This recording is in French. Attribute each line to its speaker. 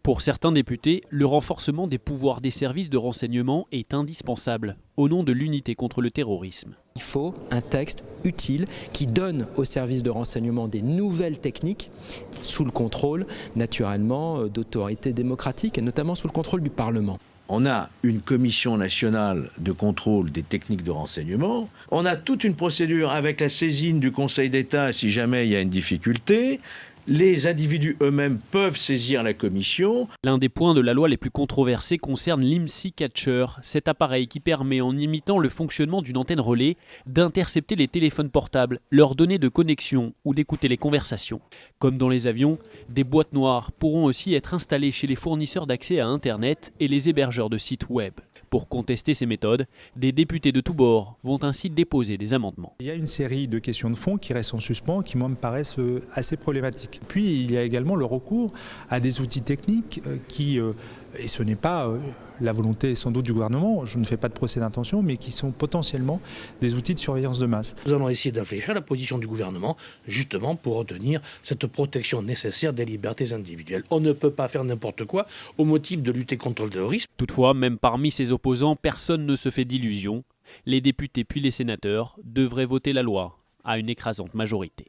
Speaker 1: Pour certains députés, le renforcement des pouvoirs des services de renseignement est indispensable au nom de l'unité contre le terrorisme.
Speaker 2: Il faut un texte utile qui donne aux services de renseignement des nouvelles techniques sous le contrôle, naturellement, d'autorités démocratiques et notamment sous le contrôle du Parlement.
Speaker 3: On a une commission nationale de contrôle des techniques de renseignement. On a toute une procédure avec la saisine du Conseil d'État si jamais il y a une difficulté. Les individus eux-mêmes peuvent saisir la commission.
Speaker 1: L'un des points de la loi les plus controversés concerne l'IMSI Catcher, cet appareil qui permet, en imitant le fonctionnement d'une antenne relais, d'intercepter les téléphones portables, leurs données de connexion ou d'écouter les conversations. Comme dans les avions, des boîtes noires pourront aussi être installées chez les fournisseurs d'accès à Internet et les hébergeurs de sites web. Pour contester ces méthodes, des députés de tous bords vont ainsi déposer des amendements.
Speaker 4: Il y a une série de questions de fond qui restent en suspens, qui moi me paraissent assez problématiques. Puis il y a également le recours à des outils techniques qui, et ce n'est pas la volonté sans doute du gouvernement, je ne fais pas de procès d'intention, mais qui sont potentiellement des outils de surveillance de masse.
Speaker 5: Nous allons essayer d'infléchir la position du gouvernement, justement pour obtenir cette protection nécessaire des libertés individuelles. On ne peut pas faire n'importe quoi au motif de lutter contre le terrorisme.
Speaker 1: Toutefois, même parmi ses opposants, personne ne se fait d'illusions. Les députés puis les sénateurs devraient voter la loi à une écrasante majorité.